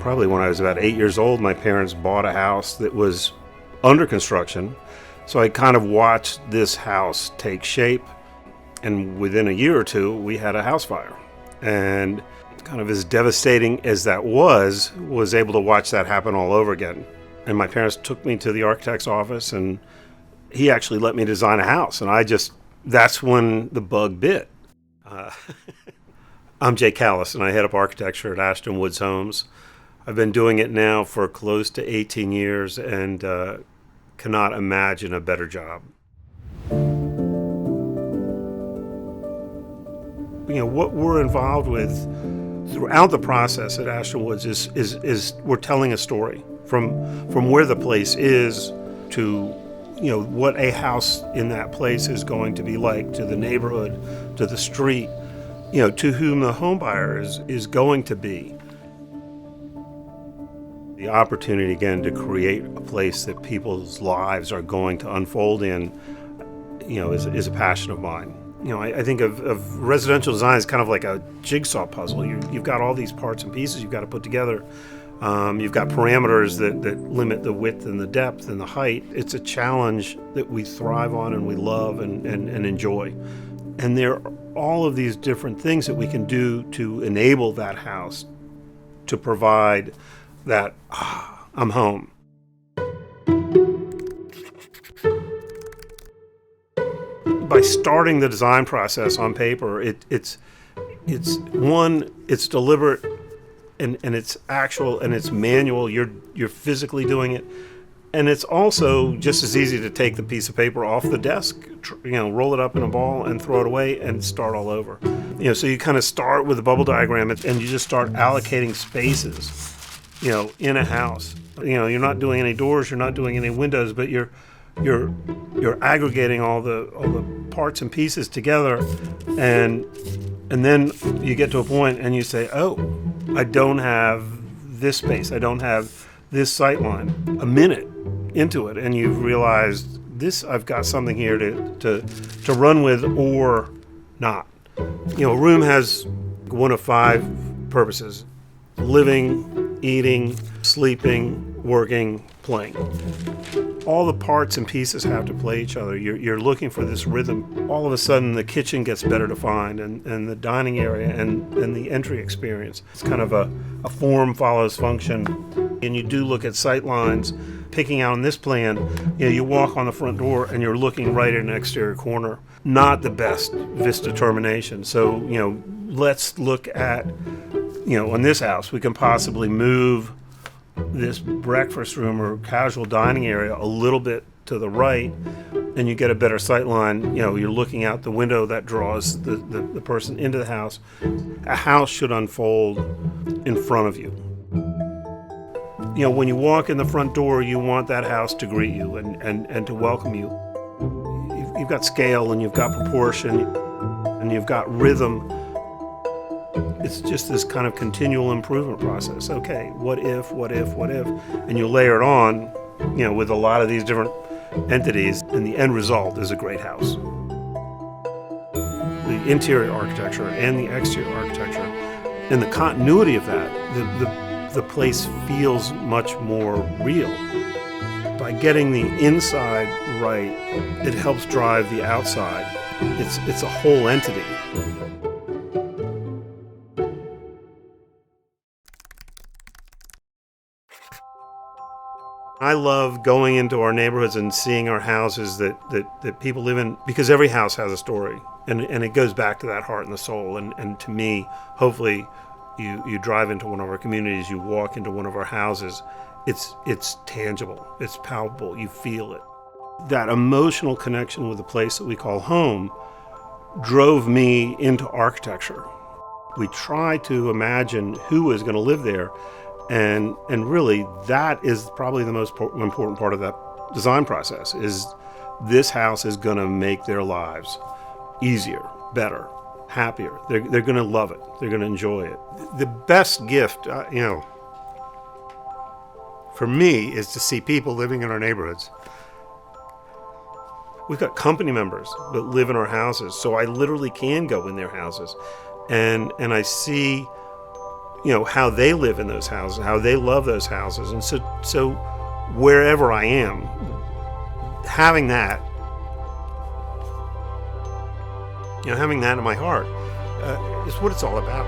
Probably when I was about 8 years old, my parents bought a house that was under construction. So I kind of watched this house take shape. And within a year or two, we had a house fire. And kind of as devastating as that was able to watch that happen all over again. And my parents took me to the architect's office, and he actually let me design a house. And that's when the bug bit. I'm Jay Kallos, and I head up architecture at Ashton Woods Homes. I've been doing it now for close to 18 years and cannot imagine a better job. What we're involved with throughout the process at Ashton Woods is we're telling a story from where the place is to what a house in that place is going to be like, to the neighborhood, to the street, to whom the home buyer is going to be. The opportunity again to create a place that people's lives are going to unfold in, is a passion of mine. I think of residential design as kind of like a jigsaw puzzle. You've got all these parts and pieces you've got to put together. You've got parameters that limit the width and the depth and the height. It's a challenge that we thrive on and we love and enjoy. And there are all of these different things that we can do to enable that house to provide that, I'm home. By starting the design process on paper, it's deliberate and it's actual and it's manual. You're physically doing it, and it's also just as easy to take the piece of paper off the desk, roll it up in a ball and throw it away and start all over. So you kind of start with a bubble diagram and you just start allocating spaces, in a house. You're not doing any doors, you're not doing any windows, but you're aggregating all the parts and pieces together, and then you get to a point and you say, oh, I don't have this space, I don't have this sight line. A minute into it and you've realized I've got something here to run with or not. A room has one of 5 purposes: living, eating, sleeping, working, playing. All the parts and pieces have to play each other. You're looking for this rhythm. All of a sudden, the kitchen gets better defined, and the dining area and the entry experience. It's kind of a form follows function. And you do look at sight lines. Picking out on this plan, you walk on the front door and you're looking right at an exterior corner. Not the best vista termination. So, let's look at, on this house, we can possibly move this breakfast room or casual dining area a little bit to the right, and you get a better sight line. You're looking out the window that draws the person into the house. A house should unfold in front of you. When you walk in the front door, you want that house to greet you and to welcome you. You've got scale and you've got proportion and you've got rhythm. It's just this kind of continual improvement process. Okay, what if? And you layer it on, with a lot of these different entities, and the end result is a great house. The interior architecture and the exterior architecture and the continuity of that, the place feels much more real. By getting the inside right, it helps drive the outside. It's a whole entity. I love going into our neighborhoods and seeing our houses that people live in, because every house has a story, and it goes back to that heart and the soul. And to me, hopefully, you drive into one of our communities, you walk into one of our houses, it's tangible, it's palpable, you feel it. That emotional connection with the place that we call home drove me into architecture. We try to imagine who is going to live there. And really, that is probably the most important part of that design process, is this house is going to make their lives easier, better, happier. They're going to love it. They're going to enjoy it. The best gift, for me, is to see people living in our neighborhoods. We've got company members that live in our houses, so I literally can go in their houses. And I see, how they live in those houses, how they love those houses. And so wherever I am, having that in my heart is what it's all about.